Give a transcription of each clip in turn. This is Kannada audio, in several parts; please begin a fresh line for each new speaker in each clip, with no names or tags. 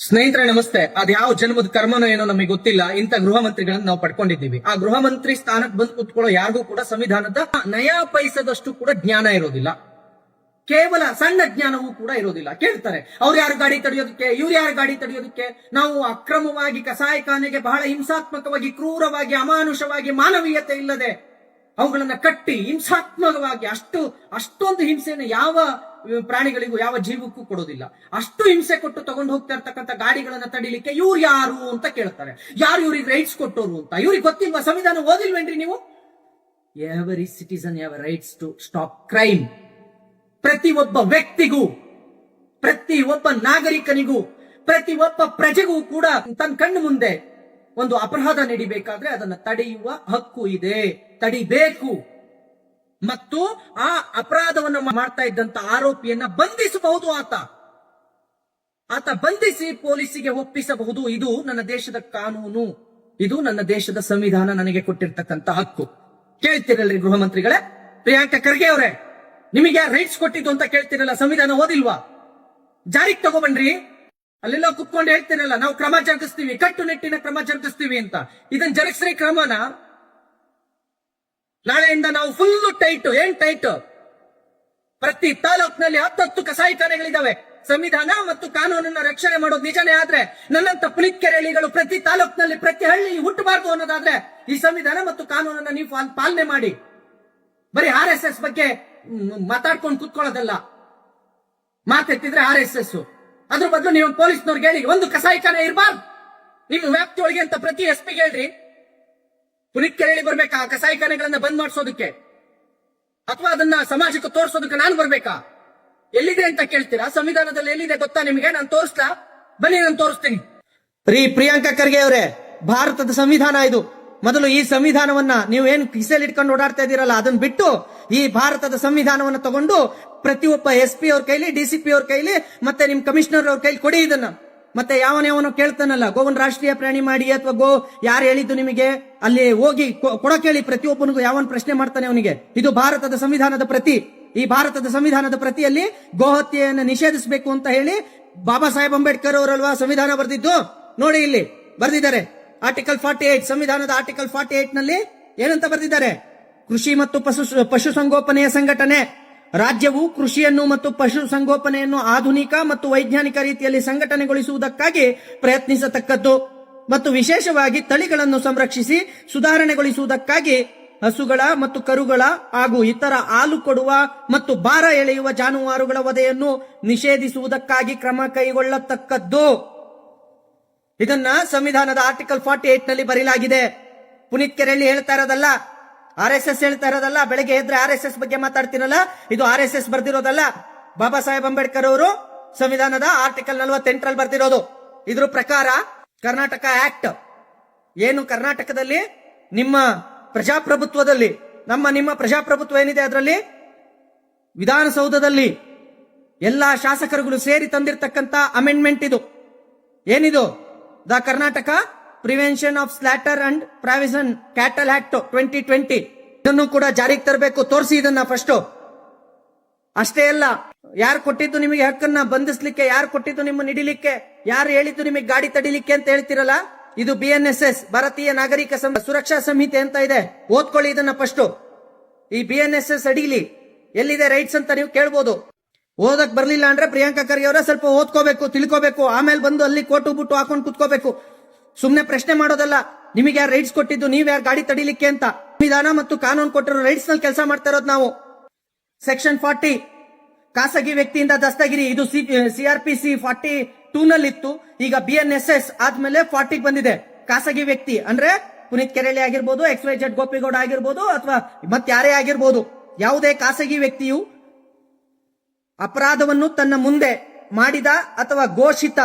ಸ್ನೇಹಿತರೆ ನಮಸ್ತೆ. ಅದ್ಯಾವ ಜನ್ಮದ ಕರ್ಮನೋ ಏನೋ ನಮಗೆ ಗೊತ್ತಿಲ್ಲ. ಇಂಥ ಗೃಹ ಮಂತ್ರಿಗಳನ್ನ ನಾವು ಪಡ್ಕೊಂಡಿದ್ದೀವಿ. ಆ ಗೃಹ ಮಂತ್ರಿ ಸ್ಥಾನಕ್ಕೆ ಬಂದು ಕೂತ್ಕೊಳ್ಳೋ ಯಾರಿಗೂ ಕೂಡ ಸಂವಿಧಾನದ ನಯಾ ಪೈಸದಷ್ಟು ಕೂಡ ಜ್ಞಾನ ಇರೋದಿಲ್ಲ. ಕೇವಲ ಸಣ್ಣ ಜ್ಞಾನವೂ ಕೂಡ ಇರೋದಿಲ್ಲ. ಕೇಳ್ತಾರೆ, ಅವ್ರು ಯಾರು ಗಾಡಿ ತಡೆಯೋದಕ್ಕೆ, ಇವ್ರು ಯಾರು ಗಾಡಿ ತಡೆಯೋದಕ್ಕೆ. ನಾವು ಅಕ್ರಮವಾಗಿ ಕಸಾಯಿಖಾನೆಗೆ ಬಹಳ ಹಿಂಸಾತ್ಮಕವಾಗಿ, ಕ್ರೂರವಾಗಿ, ಅಮಾನುಷವಾಗಿ, ಮಾನವೀಯತೆ ಇಲ್ಲದೆ ಅವುಗಳನ್ನ ಕಟ್ಟಿ ಹಿಂಸಾತ್ಮಕವಾಗಿ ಅಷ್ಟೊಂದು ಹಿಂಸೆಯನ್ನು ಯಾವ ಪ್ರಾಣಿಗಳಿಗೂ ಯಾವ ಜೀವಕ್ಕೂ ಕೊಡೋದಿಲ್ಲ. ಅಷ್ಟು ಹಿಂಸೆ ಕೊಟ್ಟು ತಗೊಂಡು ಹೋಗ್ತಾ ಇರ್ತಕ್ಕಂಥ ಗಾಡಿಗಳನ್ನ ತಡಿಲಿಕ್ಕೆ ಇವ್ರು ಯಾರು ಅಂತ ಕೇಳ್ತಾರೆ. ಯಾರು ಇವ್ರಿಗೆ ರೈಟ್ಸ್ ಕೊಟ್ಟೋರು ಅಂತ ಇವ್ರಿಗೆ ಗೊತ್ತಿಲ್ವಾ? ಸಂವಿಧಾನ ಓದಿಲ್ವೇನ್ರಿ ನೀವು? Every citizen have rights to stop crime. ಪ್ರತಿಯೊಬ್ಬ ವ್ಯಕ್ತಿಗೂ, ಪ್ರತಿಯೊಬ್ಬ ನಾಗರಿಕನಿಗೂ, ಪ್ರತಿಯೊಬ್ಬ ಪ್ರಜೆಗೂ ಕೂಡ ತನ್ನ ಕಣ್ಣು ಮುಂದೆ ಒಂದು ಅಪರಾಧ ನಡಿಬೇಕಾದ್ರೆ ಅದನ್ನ ತಡೆಯುವ ಹಕ್ಕು ಇದೆ, ತಡಿಬೇಕು. ಮತ್ತು ಆ ಅಪರಾಧವನ್ನು ಮಾಡ್ತಾ ಇದ್ದಂತ ಆರೋಪಿಯನ್ನ ಬಂಧಿಸಬಹುದು. ಆತ ಬಂಧಿಸಿ ಪೊಲೀಸಿಗೆ ಒಪ್ಪಿಸಬಹುದು. ಇದು ನನ್ನ ದೇಶದ ಕಾನೂನು, ಇದು ನನ್ನ ದೇಶದ ಸಂವಿಧಾನ ನನಗೆ ಕೊಟ್ಟಿರ್ತಕ್ಕಂಥ ಹಕ್ಕು. ಕೇಳ್ತಿರಲ್ರಿ ಗೃಹ ಮಂತ್ರಿಗಳೇ, ಪ್ರಿಯಾಂಕಾ ಖರ್ಗೆ ಅವರೇ, ನಿಮಗೆ ಯಾರು ರೈಟ್ಸ್ ಕೊಟ್ಟಿದ್ದು ಅಂತ ಕೇಳ್ತಿರಲ್ಲ? ಸಂವಿಧಾನ ಓದಿಲ್ವಾ? ಜಾರಿಗೆ ತಗೋಬನ್ರಿ. ಅಲ್ಲೆಲ್ಲ ಕುತ್ಕೊಂಡು ಹೇಳ್ತಿರಲ್ಲ, ನಾವು ಕ್ರಮ ಜರುಗಿಸ್ತೀವಿ, ಕಟ್ಟುನಿಟ್ಟಿನ ಕ್ರಮ ಜರುಗಿಸ್ತೀವಿ ಅಂತ. ಇದನ್ನ ಜರುಗಿಸ್ರಿ ಕ್ರಮನ. ನಾಳೆಯಿಂದ ನಾವು ಫುಲ್ ಟೈಟ್. ಏನ್ ಟೈಟ್? ಪ್ರತಿ ತಾಲೂಕಿನಲ್ಲಿ 10 ಕಸಾಯಿಖಾನೆಗಳಿದಾವೆ. ಸಂವಿಧಾನ ಮತ್ತು ಕಾನೂನನ್ನ ರಕ್ಷಣೆ ಮಾಡೋದು ನಿಜನೇ ಆದ್ರೆ, ನನ್ನಂತ ಪುಲಿಕೆರೆಳಿಗಳು ಪ್ರತಿ ತಾಲೂಕಿನಲ್ಲಿ, ಪ್ರತಿ ಹಳ್ಳಿ ಹುಟ್ಟಬಾರ್ದು ಅನ್ನೋದಾದ್ರೆ ಈ ಸಂವಿಧಾನ ಮತ್ತು ಕಾನೂನನ್ನ ನೀವು ಪಾಲನೆ ಮಾಡಿ. ಬರೀ RSS ಬಗ್ಗೆ ಮಾತಾಡ್ಕೊಂಡು ಕುತ್ಕೊಳ್ಳೋದಲ್ಲ. ಮಾತೆತ್ತಿದ್ರೆ RSS, ಅದ್ರ ಬದಲು ನೀವು ಪೊಲೀಸ್ನವ್ರಿಗೆ ಹೇಳಿ, ಒಂದು ಕಸಾಯಿಖಾನೆ ಇರಬಾರ್ದು ನಿಮ್ಮ ವ್ಯಾಪ್ತಿಯೊಳಗೆ ಅಂತ ಪ್ರತಿ SP ಗೆ ಹೇಳ್ರಿ. ಪುಲಿಕೆರೆಳಿ ಬರ್ಬೇಕಾ ಕಸಾಯಿಖಾನೆಗಳನ್ನ ಬಂದ್ ಮಾಡಿಸೋದಕ್ಕೆ? ಅಥವಾ ಅದನ್ನ ಸಮಾಜಕ್ಕೆ ತೋರಿಸೋದಕ್ಕೆ ನಾನು ಬರ್ಬೇಕಾ? ಎಲ್ಲಿದೆ ಅಂತ ಕೇಳ್ತೀರಾ? ಸಂವಿಧಾನದಲ್ಲಿ ಎಲ್ಲಿದೆ ಗೊತ್ತಾ ನಿಮಗೆ? ನಾನು ತೋರಿಸ್ಲಾ? ಬನ್ನಿ, ನಾನು ತೋರಿಸ್ತೀನಿ. ಪ್ರಿಯಾಂಕಾ ಖರ್ಗೆ ಅವರೇ, ಭಾರತದ ಸಂವಿಧಾನ ಇದು. ಮೊದಲು ಈ ಸಂವಿಧಾನವನ್ನ ನೀವು ಏನು ಕಿಸೆಯಲ್ಲಿ ಇಟ್ಕೊಂಡು ಓಡಾಡ್ತಾ ಇದೀರಲ್ಲ, ಅದನ್ನ ಬಿಟ್ಟು ಈ ಭಾರತದ ಸಂವಿಧಾನವನ್ನ ತಗೊಂಡು ಪ್ರತಿಯೊಬ್ಬ SP ಅವ್ರ ಕೈಲಿ, DCP ಅವ್ರ ಕೈಲಿ, ಮತ್ತೆ ನಿಮ್ ಕಮಿಷನರ್ ಅವ್ರ ಕೈಲಿ ಕೊಡಿ ಇದನ್ನ. ಮತ್ತೆ ಯಾವನೋ ಕೇಳ್ತಾನಲ್ಲ, ಗೋವನ್ ರಾಷ್ಟ್ರೀಯ ಪ್ರಾಣಿ ಮಾಡಿ ಅಥವಾ ಗೋ ಯಾರು ಹೇಳಿದ್ದು ನಿಮಗೆ, ಅಲ್ಲಿ ಹೋಗಿ ಕೊಡಕೇಳಿ. ಪ್ರತಿಯೊಬ್ಬನಿಗೂ ಯಾವನ್ ಪ್ರಶ್ನೆ ಮಾಡ್ತಾನೆ ಅವನಿಗೆ. ಇದು ಭಾರತದ ಸಂವಿಧಾನದ ಪ್ರತಿ. ಈ ಭಾರತದ ಸಂವಿಧಾನದ ಪ್ರತಿಯಲ್ಲಿ ಗೋಹತ್ಯೆಯನ್ನು ನಿಷೇಧಿಸಬೇಕು ಅಂತ ಹೇಳಿ ಬಾಬಾ ಸಾಹೇಬ್ ಅಂಬೇಡ್ಕರ್ ಅವರಲ್ವಾ ಸಂವಿಧಾನ ಬರೆದಿದ್ದು? ನೋಡಿ, ಇಲ್ಲಿ ಬರೆದಿದ್ದಾರೆ. ಆರ್ಟಿಕಲ್ 48, ಸಂವಿಧಾನದ ಆರ್ಟಿಕಲ್ 48 ನಲ್ಲಿ ಏನಂತ ಬರೆದಿದ್ದಾರೆ? ಕೃಷಿ ಮತ್ತು ಪಶುಸಂಗೋಪನೆಯ ಸಂಘಟನೆ. ರಾಜ್ಯವು ಕೃಷಿಯನ್ನು ಮತ್ತು ಪಶು ಸಂಗೋಪನೆಯನ್ನು ಆಧುನಿಕ ಮತ್ತು ವೈಜ್ಞಾನಿಕ ರೀತಿಯಲ್ಲಿ ಸಂಘಟನೆಗೊಳಿಸುವುದಕ್ಕಾಗಿ ಪ್ರಯತ್ನಿಸತಕ್ಕದ್ದು ಮತ್ತು ವಿಶೇಷವಾಗಿ ತಳಿಗಳನ್ನು ಸಂರಕ್ಷಿಸಿ ಸುಧಾರಣೆಗೊಳಿಸುವುದಕ್ಕಾಗಿ ಹಸುಗಳ ಮತ್ತು ಕರುಗಳ ಹಾಗೂ ಇತರ ಹಾಲು ಕೊಡುವ ಮತ್ತು ಭಾರ ಎಳೆಯುವ ಜಾನುವಾರುಗಳ ವಧೆಯನ್ನು ನಿಷೇಧಿಸುವುದಕ್ಕಾಗಿ ಕ್ರಮ ಕೈಗೊಳ್ಳತಕ್ಕದ್ದು. ಇದನ್ನ ಸಂವಿಧಾನದ ಆರ್ಟಿಕಲ್ 48 ನಲ್ಲಿ ಬರೀಲಾಗಿದೆ. ಪುನೀತ್ ಕೆರೆಳ್ಳಿ ಹೇಳ್ತಾ ಇರೋದಲ್ಲ, RSS ಹೇಳ್ತಾ ಇರೋದಲ್ಲ. ಬೆಳಗ್ಗೆ ಎದ್ರೆ RSS ಬಗ್ಗೆ ಮಾತಾಡ್ತಿರಲ್ಲ, ಇದು RSS ಬರ್ದಿರೋದಲ್ಲ. ಬಾಬಾ ಸಾಹೇಬ್ ಅಂಬೇಡ್ಕರ್ ಅವರು ಸಂವಿಧಾನದ ಆರ್ಟಿಕಲ್ 48 ಬರ್ದಿರೋದು. ಇದ್ರ ಪ್ರಕಾರ ಕರ್ನಾಟಕ ಆಕ್ಟ್ ಏನು, ಕರ್ನಾಟಕದಲ್ಲಿ ನಿಮ್ಮ ಪ್ರಜಾಪ್ರಭುತ್ವದಲ್ಲಿ, ನಿಮ್ಮ ಪ್ರಜಾಪ್ರಭುತ್ವ ಏನಿದೆ, ಅದರಲ್ಲಿ ವಿಧಾನಸೌಧದಲ್ಲಿ ಎಲ್ಲಾ ಶಾಸಕರುಗಳು ಸೇರಿ ತಂದಿರತಕ್ಕಂತ ಅಮೆಂಡ್ಮೆಂಟ್ ಇದು. ಏನಿದು? The Karnataka prevention of slaughter and provision cattle act 2020. ಇದನ್ನು ಕೂಡ ಜಾರಿಗೆ ತರಬೇಕು. ತೋರಿಸಿ ಇದನ್ನ ಫಸ್ಟ್. ಅಷ್ಟೇ ಅಲ್ಲ, ಯಾರು ಕೊಟ್ಟಿದ್ದು ನಿಮಗೆ ಹಕ್ಕನ್ನ ಬಂಧಿಸ್ಲಿಕ್ಕೆ? ಯಾರು ಕೊಟ್ಟಿದ್ದು ನಿಮ್ಮ ಹಿಡಿಲಿಕ್ಕೆ? ಯಾರು ಹೇಳಿದ್ದು ನಿಮಗೆ ಗಾಡಿ ತಡಿಲಿಕ್ಕೆ ಅಂತ ಹೇಳ್ತಿರಲ್ಲ? ಇದು BNSS, ಭಾರತೀಯ ನಾಗರಿಕ ಸುರಕ್ಷಾ ಸಂಹಿತೆ ಅಂತ ಇದೆ. ಓದ್ಕೊಳ್ಳಿ ಇದನ್ನ ಫಸ್ಟ್. ಈ BNSS ಅಡಿಲಿ ಎಲ್ಲಿದೆ ರೈಟ್ಸ್ ಅಂತ ನೀವು ಕೇಳ್ಬೋದು. ಓದಕ್ ಬರ್ಲಿಲ್ಲ ಅಂದ್ರೆ ಪ್ರಿಯಾಂಕಾ ಖರ್ಗೆ ಅವರ ಸ್ವಲ್ಪ ಓದ್ಕೋಬೇಕು, ತಿಳ್ಕೋಬೇಕು. ಆಮೇಲೆ ಬಂದು ಅಲ್ಲಿ ಕೋಟು ಬುಟ್ಟು ಹಾಕೊಂಡು ಕುತ್ಕೋಬೇಕು. ಸುಮ್ನೆ ಪ್ರಶ್ನೆ ಮಾಡೋದಲ್ಲ. ನಿಮಗೆ ಯಾರು ರೈಟ್ಸ್ ಕೊಟ್ಟಿದ್ದು, ನೀವ್ ಯಾರು ಗಾಡಿ ತಡಿಲಿಕ್ಕೆ ಅಂತ? ಸಂವಿಧಾನ ಮತ್ತು ಕಾನೂನು ಕೊಟ್ಟಿರೋ ರೈಟ್ಸ್ ನಲ್ಲಿ ಕೆಲಸ ಮಾಡ್ತಾ ಇರೋದು ನಾವು. ಸೆಕ್ಷನ್ 40 ಖಾಸಗಿ ವ್ಯಕ್ತಿಯಿಂದ ದಸ್ತಗಿರಿ. ಇದು CRPC 42 ನಲ್ಲಿ ಇತ್ತು. ಈಗ BNSS ಆದ್ಮೇಲೆ 40 ಬಂದಿದೆ. ಖಾಸಗಿ ವ್ಯಕ್ತಿ ಅಂದ್ರೆ ಪುನೀತ್ ಕೆರೆಳ್ಳಿ ಆಗಿರ್ಬೋದು, XYZ ಗೋಪಿಗೌಡ ಆಗಿರ್ಬೋದು, ಅಥವಾ ಮತ್ತೆ ಯಾರೇ ಆಗಿರ್ಬೋದು, ಯಾವುದೇ ಖಾಸಗಿ ವ್ಯಕ್ತಿಯು ಅಪರಾಧವನ್ನು ತನ್ನ ಮುಂದೆ ಮಾಡಿದ ಅಥವಾ ಘೋಷಿತ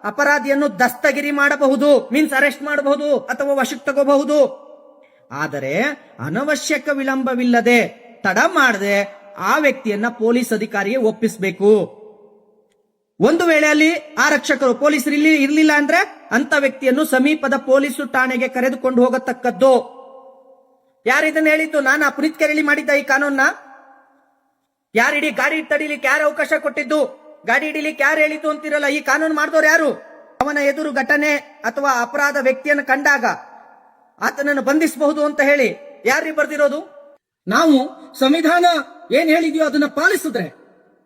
ಅಪರಾಧಿಯನ್ನು ದಸ್ತಗಿರಿ ಮಾಡಬಹುದು, ಮೀನ್ಸ್ ಅರೆಸ್ಟ್ ಮಾಡಬಹುದು ಅಥವಾ ವಶಕ್ಕೆ ತಗೋಬಹುದು. ಆದರೆ ಅನವಶ್ಯಕ ವಿಳಂಬವಿಲ್ಲದೆ, ತಡ ಮಾಡದೆ ಆ ವ್ಯಕ್ತಿಯನ್ನ ಪೊಲೀಸ್ ಅಧಿಕಾರಿಗೆ ಒಪ್ಪಿಸಬೇಕು. ಒಂದು ವೇಳೆ ಅಲ್ಲಿ ಆರಕ್ಷಕರು ಪೊಲೀಸರು ಇರ್ಲಿಲ್ಲ ಅಂದ್ರೆ ಅಂತ ವ್ಯಕ್ತಿಯನ್ನು ಸಮೀಪದ ಪೊಲೀಸ್ ಠಾಣೆಗೆ ಕರೆದುಕೊಂಡು ಹೋಗತಕ್ಕದ್ದು. ಯಾರಿದನ್ನ ಹೇಳಿದ್ದು? ನಾನು ಪುನೀತ್ ಕೆರೆಳ್ಳಿ ಮಾಡಿದ್ದ ಈ ಕಾನೂನ್ನ? ಯಾರಿಡಿ ಗಾಡಿ ತಡಿಲಿಕ್ಕೆ ಯಾರು ಅವಕಾಶ ಕೊಟ್ಟಿದ್ದು? ಗಾಡಿ ಹಿಡಿಲಿಕ್ಕೆ ಯಾರು ಹೇಳಿದ್ದು ಅಂತಿರಲ್ಲ. ಈ ಕಾನೂನು ಮಾಡಿದವ್ರು ಯಾರು? ಅವನ ಎದುರು ಘಟನೆ ಅಥವಾ ಅಪರಾಧ ವ್ಯಕ್ತಿಯನ್ನು ಕಂಡಾಗ ಆತನನ್ನು ಬಂಧಿಸಬಹುದು ಅಂತ ಹೇಳಿ ಯಾರಿಗೆ ಬರ್ದಿರೋದು? ನಾವು ಸಂವಿಧಾನ ಏನ್ ಹೇಳಿದ್ಯೋ ಅದನ್ನ ಪಾಲಿಸಿದ್ರೆ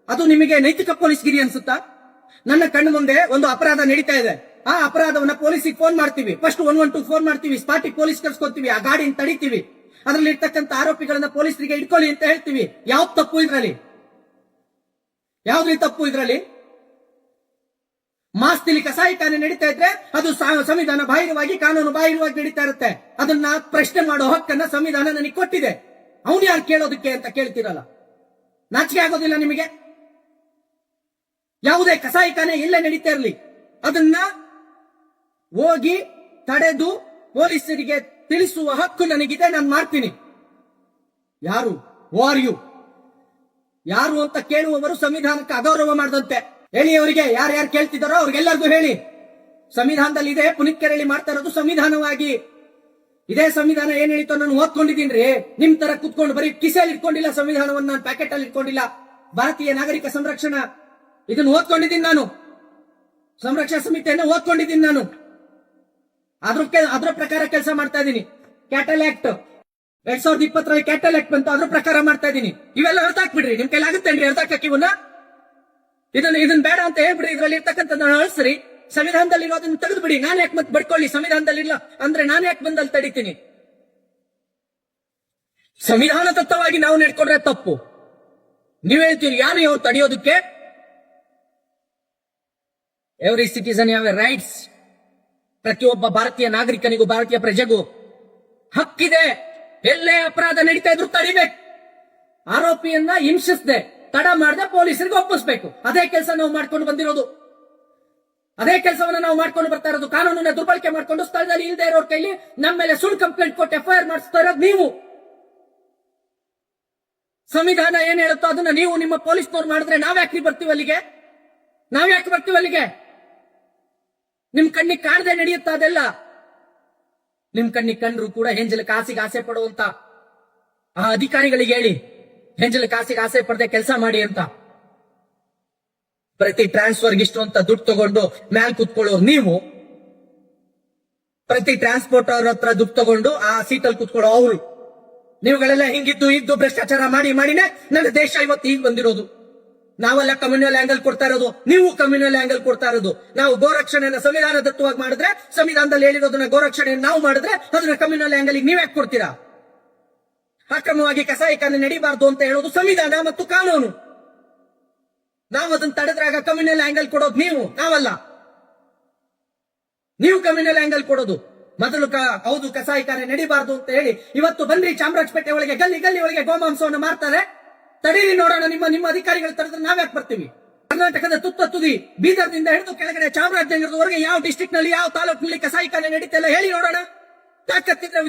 ಅದು ನಿಮಗೆ ನೈತಿಕ ಪೊಲೀಸ್ಗಿರಿ ಅನ್ಸುತ್ತಾ? ನನ್ನ ಕಣ್ಣು ಮುಂದೆ ಒಂದು ಅಪರಾಧ ನಡೀತಾ ಇದೆ, ಆ ಅಪರಾಧವನ್ನ ಪೊಲೀಸಿಗೆ ಫೋನ್ ಮಾಡ್ತೀವಿ, ಫಸ್ಟ್ 112 ಫೋನ್ ಮಾಡ್ತೀವಿ, ಸ್ಪಾಟಿಗೆ ಪೊಲೀಸ್ ಕರ್ಸ್ಕೊತೀವಿ, ಆ ಗಾಡಿನ ತಡಿತೀವಿ, ಅದರಲ್ಲಿ ಇರ್ತಕ್ಕಂಥ ಆರೋಪಿಗಳನ್ನ ಪೊಲೀಸರಿಗೆ ಇಟ್ಕೊಳ್ಳಿ ಅಂತ ಹೇಳ್ತೀವಿ. ಯಾವ್ದು ತಪ್ಪು ಇದ್ರಲ್ಲಿ? ಯಾವ್ದ್ರಿ ತಪ್ಪು ಇದ್ರಲ್ಲಿ? ಮಾಸ್ತಿಲಿ ಕಸಾಯಿಖಾನೆ ನಡೀತಾ ಇದ್ರೆ ಅದು ಸಂವಿಧಾನ ಬಾಹಿರವಾಗಿ, ಕಾನೂನು ಬಾಹಿರವಾಗಿ ನಡೀತಾ ಇರುತ್ತೆ. ಅದನ್ನ ಪ್ರಶ್ನೆ ಮಾಡೋ ಹಕ್ಕನ್ನ ಸಂವಿಧಾನ ನನಗೆ ಕೊಟ್ಟಿದೆ. ಅವನು ಯಾರು ಕೇಳೋದಕ್ಕೆ ಅಂತ ಕೇಳ್ತಿರಲ್ಲ. ನಾಚಿಕೆ ಆಗೋದಿಲ್ಲ ನಿಮಗೆ? ಯಾವುದೇ ಕಸಾಯಿಖಾನೆ ಎಲ್ಲೇ ನಡೀತಾ ಇರಲಿ ಅದನ್ನ ಹೋಗಿ ತಡೆದು ಪೊಲೀಸರಿಗೆ ತಿಳಿಸುವ ಹಕ್ಕು ನನಗಿದೆ, ನಾನು ಮಾಡ್ತೀನಿ. ಯಾರು ಯು ಯಾರು ಅಂತ ಕೇಳುವವರು ಸಂವಿಧಾನಕ್ಕೆ ಅಗೌರವ ಮಾಡದಂತೆ ಹೇಳಿ. ಅವರಿಗೆ ಯಾರ್ಯಾರು ಕೇಳ್ತಿದ್ದಾರೋ ಅವ್ರಿಗೆಲ್ಲರಿಗೂ ಹೇಳಿ, ಸಂವಿಧಾನದಲ್ಲಿ ಇದೆ. ಪುನೀತ್ ಕೆರೆಳಿ ಮಾಡ್ತಾ ಇರೋದು ಸಂವಿಧಾನವಾಗಿ. ಇದೇ ಸಂವಿಧಾನ ಏನ್ ಹೇಳಿತೋ ನಾನು ಓದ್ಕೊಂಡಿದ್ದೀನಿ. ನಿಮ್ ತರ ಕುತ್ಕೊಂಡು ಬರೀ ಕಿಸೆಯಲ್ಲಿ ಇಟ್ಕೊಂಡಿಲ್ಲ ಸಂವಿಧಾನವನ್ನು, ನಾನು ಪ್ಯಾಕೆಟ್ ಅಲ್ಲಿ ಇಟ್ಕೊಂಡಿಲ್ಲ. ಭಾರತೀಯ ನಾಗರಿಕ ಸಂರಕ್ಷಣಾ ಇದನ್ನು ಓದ್ಕೊಂಡಿದ್ದೀನಿ ನಾನು, ಸಂರಕ್ಷಣಾ ಸಮಿತಿಯನ್ನು ಓದ್ಕೊಂಡಿದ್ದೀನಿ ನಾನು, ಅದ್ರ ಪ್ರಕಾರ ಕೆಲಸ ಮಾಡ್ತಾ ಇದ್ದೀನಿ. ಕ್ಯಾಟಲ್ ಆಕ್ಟ್ 2020 ಕ್ಯಾಟಲ್ ಆಕ್ಟ್ ಬಂತು, ಅದ್ರ ಪ್ರಕಾರ ಮಾಡ್ತಾ ಇದ್ದೀನಿ. ಇವೆಲ್ಲ ಹೊರತಾಕ್ಬಿಡ್ರಿ, ನಿಮ್ ಕೈಲಾಗುತ್ತೇನ್ರಿ ಹೊರತಾಕಕ್ಕೆ ಇವನ್ನ? ಇದನ್ನ ಬೇಡ ಅಂತ ಹೇಳ್ಬಿಡ್ರಿ. ಇದ್ರಲ್ಲಿ ಇರ್ತಕ್ಕಂಥ ಅಳಿಸ್ರಿ, ಸಂವಿಧಾನದಲ್ಲಿ ಅದನ್ನ ತೆಗೆದು ಬಿಡಿ. ನಾನು ಯಾಕೆ ಮತ್ತೆ ಬಡ್ಕೊಳ್ಳಿ? ಸಂವಿಧಾನದಲ್ಲಿ ಇಲ್ಲ ಅಂದ್ರೆ ನಾನು ಯಾಕೆ ಬಂದಲ್ಲಿ ತಡಿತೀನಿ? ಸಂವಿಧಾನ ತತ್ವವಾಗಿ ನಾವು ನಡ್ಕೊಂಡ್ರೆ ತಪ್ಪು. ನೀವ್ ಹೇಳ್ತೀರಿ ಯಾರು ಇವ್ರು ತಡೆಯೋದಕ್ಕೆ? Every citizen have a rights. ಪ್ರತಿಯೊಬ್ಬ ಭಾರತೀಯ ನಾಗರಿಕನಿಗೂ, ಭಾರತೀಯ ಪ್ರಜೆಗೂ ಹಕ್ಕಿದೆ. ಎಲ್ಲೇ ಅಪರಾಧ ನಡೀತಾ ಇದ್ರು ತಡಿಬೇಕು. ಆರೋಪಿಯನ್ನ ಹಿಂಸಿಸದೆ, ತಡ ಮಾಡದೆ ಪೊಲೀಸರಿಗೆ ಒಪ್ಪಿಸ್ಬೇಕು. ಅದೇ ಕೆಲಸ ನಾವು ಮಾಡ್ಕೊಂಡು ಬಂದಿರೋದು, ಅದೇ ಕೆಲಸವನ್ನ ನಾವು ಮಾಡ್ಕೊಂಡು ಬರ್ತಾ ಇರೋದು. ಕಾನೂನನ್ನ ದುರ್ಬಳಕೆ ಮಾಡ್ಕೊಂಡು ಸ್ಥಳದಲ್ಲಿ ಇಲ್ಲದೆ ಇರೋರ್ ಕೈಲಿ ನಮ್ಮ ಮೇಲೆ ಸುಳ್ಳು ಕಂಪ್ಲೇಂಟ್ ಕೊಟ್ಟು FIR ಮಾಡಿಸ್ತಾ ಇರೋದು ನೀವು. ಸಂವಿಧಾನ ಏನ್ ಹೇಳುತ್ತೋ ಅದನ್ನ ನೀವು ನಿಮ್ಮ ಪೊಲೀಸ್ನವ್ರು ಮಾಡಿದ್ರೆ ನಾವ್ಯಾಕ್ರಿ ಬರ್ತೀವಿ ಅಲ್ಲಿಗೆ? ನಾವ್ಯಾಕೆ ಬರ್ತೀವಿ ಅಲ್ಲಿಗೆ? ನಿಮ್ ಕಣ್ಣಿಗೆ ಕಾಣದೆ ನಡೆಯುತ್ತಾ ಅದೆಲ್ಲ? ನಿಮ್ ಕಣ್ಣಿಗೆ ಕಂಡ್ರು ಕೂಡ ಹೆಂಜಲ ಕಾಸಿಗೆ ಆಸೆ ಪಡುವಂತ ಆ ಅಧಿಕಾರಿಗಳಿಗೆ ಹೇಳಿ, ಹೆಂಜಲ ಕಾಸಿಗೆ ಆಸೆ ಪಡದೆ ಕೆಲಸ ಮಾಡಿ ಅಂತ. ಪ್ರತಿ ಟ್ರಾನ್ಸ್ಫರ್ಗೆ ಇಷ್ಟು ಅಂತ ದುಡ್ಡು ತಗೊಂಡು ಮ್ಯಾಲ್ ಕುತ್ಕೊಳ್ಳೋರು ನೀವು, ಪ್ರತಿ ಟ್ರಾನ್ಸ್ಪೋರ್ಟರ್ ಹತ್ರ ದುಡ್ಡು ತಗೊಂಡು ಆ ಸೀಟಲ್ಲಿ ಕುತ್ಕೊಳ್ಳೋ ಅವರು. ನೀವುಗಳೆಲ್ಲ ಹಿಂಗಿದ್ದು ಭ್ರಷ್ಟಾಚಾರ ಮಾಡಿನೇ ನನ್ನ ದೇಶ ಇವತ್ತು ಈಗ ಬಂದಿರೋದು. ನಾವೆಲ್ಲ ಕಮ್ಯುನಲ್ ಆಂಗಲ್ ಕೊಡ್ತಾ ಇರೋದು, ನೀವು ಕಮ್ಯುನಲ್ ಆಂಗಲ್ ಕೊಡ್ತಾ ಇರೋದು. ನಾವು ಗೋರಕ್ಷಣೆಯನ್ನ ಸಂವಿಧಾನದತ್ತವಾಗಿ ಮಾಡಿದ್ರೆ, ಸಂವಿಧಾನದಲ್ಲಿ ಹೇಳಿರೋದನ್ನ ಗೋರಕ್ಷಣೆಯನ್ನು ನಾವು ಮಾಡಿದ್ರೆ ಅದನ್ನ ಕಮ್ಯುನಲ್ ಆಂಗಲ್ ನೀವು ಯಾಕೆ ಕೊಡ್ತೀರಾ? ಅಕ್ರಮವಾಗಿ ಕಸಾಯಿಖಾನೆ ನಡೀಬಾರ್ದು ಅಂತ ಹೇಳೋದು ಸಂವಿಧಾನ ಮತ್ತು ಕಾನೂನು. ನಾವು ಅದನ್ನ ತಡೆದ್ರಾಗ ಕಮ್ಯುನಲ್ ಆಂಗಲ್ ಕೊಡೋದು ನೀವು, ನಾವಲ್ಲ. ನೀವು ಕಮ್ಯುನಲ್ ಆಂಗಲ್ ಕೊಡೋದು. ಮೊದಲು ಹೌದು ಕಸಾಯಿಖಾನೆ ನಡೀಬಾರ್ದು ಅಂತ ಹೇಳಿ ಇವತ್ತು ಬನ್ರಿ ಚಾಮರಾಜಪೇಟೆ ಒಳಗೆ ಗಲ್ಲಿ ಒಳಗೆ ಗೋಮಾಂಸವನ್ನು ಮಾರ್ತಾರೆ, ತಡೀರಿ ನೋಡೋಣ. ನಿಮ್ಮ ಅಧಿಕಾರಿಗಳು ತಡೆದ್ರೆ ನಾವ್ಯಾಕೆ ಬರ್ತೀವಿ? ಕರ್ನಾಟಕದ ತುದಿ ಬೀದರ್ನಿಂದ ಹಿಡಿದು ಕೆಳಗಡೆ ಚಾಮರಾಜನಗರದವರೆಗೆ ಯಾವ ಡಿಸ್ಟ್ರಿಕ್ಟ್ ನಲ್ಲಿ, ಯಾವ ತಾಲೂಕಿನಲ್ಲಿ ಕಸಾಯಿಖಾನೆ ನಡೀತಿಲ್ಲ ಹೇಳಿ ನೋಡೋಣ. ತಾಕತ್ತಿದ್ರೆ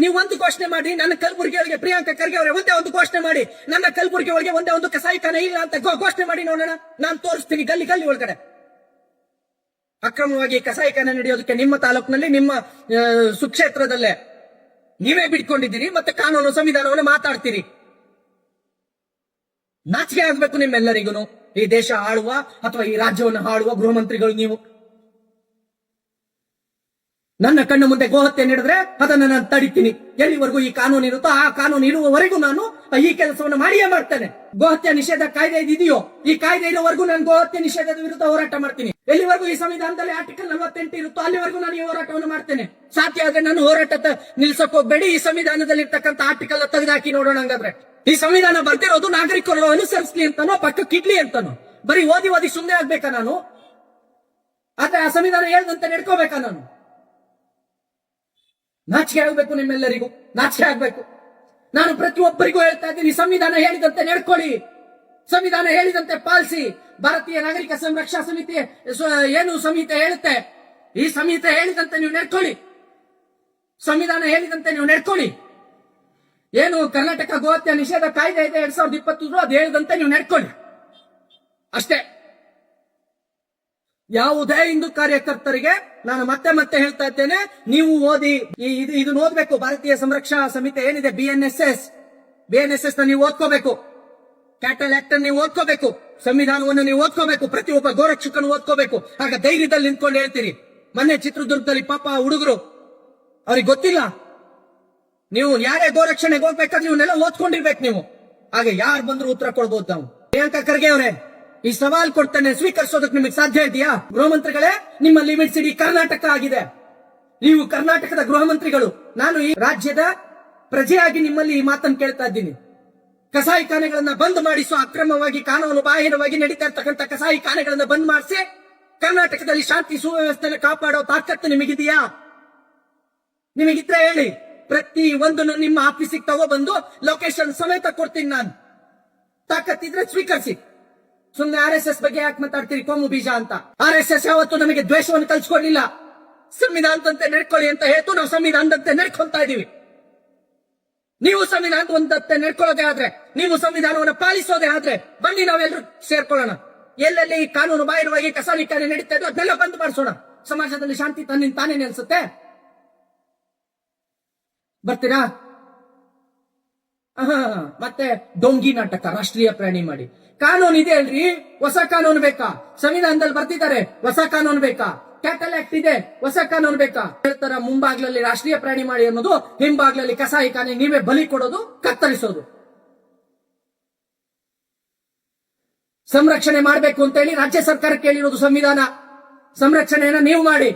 ನೀವು ಒಂದು ಘೋಷಣೆ ಮಾಡಿ. ನನ್ನ ಕಲಬುರಗಿ ಒಳಗೆ ಪ್ರಿಯಾಂಕಾ ಖರ್ಗೆ ಅವರೇ ಒಂದೇ ಒಂದು ಘೋಷಣೆ ಮಾಡಿ, ನನ್ನ ಕಲಬುರಗಿ ಒಳಗೆ ಒಂದೇ ಒಂದು ಕಸಾಯಿಖಾನೆ ಇಲ್ಲ ಅಂತ ಘೋಷಣೆ ಮಾಡಿ ನೋಡೋಣ. ನಾನು ತೋರಿಸ್ತೀನಿ ಗಲ್ಲಿ ಒಳಗಡೆ ಅಕ್ರಮವಾಗಿ ಕಸಾಯಿಖಾನೆ ನಡೆಯೋದಕ್ಕೆ. ನಿಮ್ಮ ತಾಲೂಕಿನಲ್ಲಿ, ನಿಮ್ಮ ಸುಕ್ಷೇತ್ರದಲ್ಲೇ ನೀವೇ ಬಿಟ್ಕೊಂಡಿದ್ದೀರಿ, ಮತ್ತೆ ಕಾನೂನು ಸಂವಿಧಾನವನ್ನು ಮಾತಾಡ್ತೀರಿ. ನಾಚಿಕೆ ಆಗ್ಬೇಕು ನಿಮ್ಮೆಲ್ಲರಿಗೂ. ಈ ದೇಶ ಆಳುವ ಅಥವಾ ಈ ರಾಜ್ಯವನ್ನು ಆಳುವ ಗೃಹ ಮಂತ್ರಿಗಳು ನೀವು. ನನ್ನ ಕಣ್ಣು ಮುಂದೆ ಗೋಹತ್ಯೆ ನಡೆದ್ರೆ ಅದನ್ನ ನಾನು ತಡಿತೀನಿ. ಎಲ್ಲಿವರೆಗೂ ಈ ಕಾನೂನು ಇರುತ್ತೋ ಆ ಕಾನೂನು ಇರುವವರೆಗೂ ನಾನು ಈ ಕೆಲಸವನ್ನು ಮಾಡಿಯೇ ಮಾಡ್ತೇನೆ. ಗೋಹತ್ಯೆ ನಿಷೇಧ ಕಾಯ್ದೆ ಇದೆಯೋ, ಈ ಕಾಯ್ದೆ ಇರೋವರೆಗೂ ನಾನು ಗೋಹತ್ಯೆ ನಿಷೇಧದ ವಿರುದ್ಧ ಹೋರಾಟ ಮಾಡ್ತೀನಿ. ಎಲ್ಲಿವರೆಗೂ ಈ ಸಂವಿಧಾನದಲ್ಲಿ ಆರ್ಟಿಕಲ್ 48 ಇರುತ್ತೋ ಅಲ್ಲಿವರೆಗೂ ನಾನು ಈ ಹೋರಾಟವನ್ನು ಮಾಡ್ತೇನೆ. ಸಾಧ್ಯ ಆದ್ರೆ ನಾನು ಹೋರಾಟ ನಿಲ್ಸಕ್ ಹೋಗ್ಬೇಡಿ. ಈ ಸಂವಿಧಾನದಲ್ಲಿ ಇರ್ತಕ್ಕಂಥ ಆರ್ಟಿಕಲ್ ತೆಗೆದಾಕಿ ನೋಡೋಣ. ಹಂಗಾದ್ರೆ ಈ ಸಂವಿಧಾನ ಬರ್ತಿರೋದು ನಾಗರಿಕರು ಅನುಸರಿಸಲಿ ಅಂತಾನೋ ಪಕ್ಕಕ್ಕೆ ಇಡ್ಲಿ ಅಂತಾನೋ? ಬರೀ ಓದಿ ಸುಮ್ಮನೆ ಆಗ್ಬೇಕಾ ನಾನು? ಆದ್ರೆ ಆ ಸಂವಿಧಾನ ಹೇಳ್ದಂತೆ ನಡ್ಕೋಬೇಕಾ ನಾನು? ನಾಚಿಕೆ ಆಗ್ಬೇಕು ನಿಮ್ಮೆಲ್ಲರಿಗೂ, ನಾಚಿಕೆ ಆಗ್ಬೇಕು. ನಾನು ಪ್ರತಿಯೊಬ್ಬರಿಗೂ ಹೇಳ್ತಾ ಇದ್ದೀನಿ, ಸಂವಿಧಾನ ಹೇಳಿದಂತೆ ನಡ್ಕೊಳ್ಳಿ, ಸಂವಿಧಾನ ಹೇಳಿದಂತೆ ಪಾಲಿಸಿ. ಭಾರತೀಯ ನಾಗರಿಕ ಸಂರಕ್ಷಣಾ ಸಮಿತಿ ಏನು ಸಂಹಿತೆ ಹೇಳುತ್ತೆ, ಈ ಸಂಹಿತೆ ಹೇಳಿದಂತೆ ನೀವು ನಡ್ಕೊಳ್ಳಿ, ಸಂವಿಧಾನ ಹೇಳಿದಂತೆ ನೀವು ನಡ್ಕೊಳ್ಳಿ. ಏನು ಕರ್ನಾಟಕ ಗೋಹತ್ಯೆ ನಿಷೇಧ ಕಾಯ್ದೆ ಇದೆ 2020, ಅದು ಹೇಳಿದಂತೆ ನೀವು ನಡ್ಕೊಳ್ಳಿ ಅಷ್ಟೇ. ಯಾವುದೇ ಹಿಂದೂ ಕಾರ್ಯಕರ್ತರಿಗೆ ನಾನು ಮತ್ತೆ ಹೇಳ್ತಾ ಇದ್ದೇನೆ, ನೀವು ಓದಿ, ಇದನ್ನ ಓದ್ಬೇಕು. ಭಾರತೀಯ ಸಂರಕ್ಷಣಾ ಸಮಿತಿ ಏನಿದೆ BNSS ನ ನೀವು ಓದ್ಕೋಬೇಕು. ಕ್ಯಾಟಲ್ ಆಕ್ಟ್ ಅನ್ನು ನೀವು ಓದ್ಕೋಬೇಕು, ಸಂವಿಧಾನವನ್ನು ನೀವು ಓದ್ಕೋಬೇಕು, ಪ್ರತಿಯೊಬ್ಬ ಗೋರಕ್ಷಕನು ಓದ್ಕೋಬೇಕು. ಆಗ ಧೈರ್ಯದಲ್ಲಿ ನಿಂತ್ಕೊಂಡು ಹೇಳ್ತೀರಿ. ಮೊನ್ನೆ ಚಿತ್ರದುರ್ಗದಲ್ಲಿ ಪಾಪ ಹುಡುಗರು, ಅವ್ರಿಗೆ ಗೊತ್ತಿಲ್ಲ, ನೀವು ಯಾರೇ ಗೋರಕ್ಷಣೆಗೆ ಹೋಗ್ಬೇಕಾದ್ರೆ ಇವನ್ನೆಲ್ಲ ಓದ್ಕೊಂಡಿರ್ಬೇಕು ನೀವು. ಹಾಗೆ ಯಾರು ಬಂದ್ರು ಉತ್ತರ ಕೊಡ್ಬೋದು ನಾವು. ಪ್ರಿಯಾಂಕಾ ಖರ್ಗೆ ಅವರೇ, ಈ ಸವಾಲ್ ಕೊಡ್ತಾನೆ, ಸ್ವೀಕರಿಸೋದಕ್ಕೆ ನಿಮಗೆ ಸಾಧ್ಯ ಇದೆಯಾ? ಗೃಹ ಮಂತ್ರಿಗಳೇ, ನಿಮ್ಮ ಲಿಮಿಟ್ಸ್ ಇಡೀ ಕರ್ನಾಟಕ ಆಗಿದೆ. ನೀವು ಕರ್ನಾಟಕದ ಗೃಹ ಮಂತ್ರಿಗಳು. ನಾನು ಈ ರಾಜ್ಯದ ಪ್ರಜೆಯಾಗಿ ನಿಮ್ಮಲ್ಲಿ ಈ ಮಾತನ್ನು ಕೇಳ್ತಾ ಇದ್ದೀನಿ. ಕಸಾಯಿಖಾನೆಗಳನ್ನ ಬಂದ್ ಮಾಡಿಸೋ, ಅಕ್ರಮವಾಗಿ ಕಾನೂನು ಬಾಹಿರವಾಗಿ ನಡೀತಾ ಇರ್ತಕ್ಕಂಥ ಕಸಾಯಿಖಾನೆಗಳನ್ನ ಬಂದ್ ಮಾಡಿಸಿ ಕರ್ನಾಟಕದಲ್ಲಿ ಶಾಂತಿ ಸುವ್ಯವಸ್ಥೆಯನ್ನು ಕಾಪಾಡೋ ತಾಕತ್ತು ನಿಮಗಿದೆಯಾ? ನಿಮಗಿದ್ರೆ ಹೇಳಿ. ಪ್ರತಿ ಒಂದನ್ನು ನಿಮ್ಮ ಆಫೀಸಿಗೆ ತಗೊಬಂದು ಲೊಕೇಶನ್ ಸಮೇತ ಕೊಡ್ತೀನಿ ನಾನು. ತಾಕತ್ತಿದ್ರೆ ಸ್ವೀಕರಿಸಿ. ಸುಮ್ಮನೆ RSS ಬಗ್ಗೆ ಯಾಕೆ ಮಾತಾಡ್ತೀರಿ? ಕೋಮು ಬೀಜ ಅಂತ. RSS ಯಾವತ್ತು ನಮಗೆ ದ್ವೇಷವನ್ನು ಕಲ್ಸ್ಕೊಡ್ಲಿಲ್ಲ. ಸಂವಿಧಾನದಂತೆ ನಡ್ಕೊಳ್ಳಿ ಅಂತ ಹೇಳ್ತು ನಾವು ಸಂವಿಧಾನದಂತೆ ನಡ್ಕೊಳ್ತಾ ಇದೀವಿ. ನೀವು ಸಂವಿಧಾನದಂತೆ ನಡ್ಕೊಳ್ಳೋದೇ ಆದ್ರೆ, ನೀವು ಸಂವಿಧಾನವನ್ನು ಪಾಲಿಸೋದೇ ಆದ್ರೆ ಬನ್ನಿ ನಾವೆಲ್ಲರೂ ಸೇರ್ಕೊಳ್ಳೋಣ. ಎಲ್ಲೆಲ್ಲಿ ಈ ಕಾನೂನು ಬಾಹಿರವಾಗಿ ಕಸಾಯಿಖಾನೆ ನಡೀತಾ ಇದ್ದು ಅದನ್ನೆಲ್ಲ ಬಂದ್ ಮಾಡಿಸೋಣ. ಸಮಾಜದಲ್ಲಿ ಶಾಂತಿ ತನ್ನಿಂದ ತಾನೇ ನೆಲೆಸುತ್ತೆ. ಬರ್ತೀರಾ? ಮತ್ತೆ ಡೊಂಗಿ ನಾಟಕ ರಾಷ್ಟ್ರೀಯ ಪ್ರಾಣಿ ಮಾಡಿ. ಕಾನೂನು ಇದೆ ಅಲ್ರಿ, ಹೊಸ ಕಾನೂನು ಬೇಕಾ? ಸಂವಿಧಾನದಲ್ಲಿ ಬರ್ತಿದ್ದಾರೆ, ಹೊಸ ಕಾನೂನು ಬೇಕಾ? ಕ್ಯಾಟಲ್ ಆಕ್ಟ್ ಇದೆ, ಹೊಸ ಕಾನೂನು ಬೇಕಾ? ಹೇಳ್ತಾರ ಮುಂಬಾಗ್ಲಲ್ಲಿ ರಾಷ್ಟ್ರೀಯ ಪ್ರಾಣಿ ಮಾಡಿ ಅನ್ನೋದು, ಹಿಂಬಾಗ್ಲಲ್ಲಿ ಕಸಾಯಿಖಾನೆ ನೀವೇ ಬಲಿ ಕೊಡೋದು, ಕತ್ತರಿಸೋದು. ಸಂರಕ್ಷಣೆ ಮಾಡಬೇಕು ಅಂತ ಹೇಳಿ ರಾಜ್ಯ ಸರ್ಕಾರಕ್ಕೆ ಹೇಳಿರೋದು ಸಂವಿಧಾನ. ಸಂರಕ್ಷಣೆಯನ್ನ ನೀವು ಮಾಡಿ.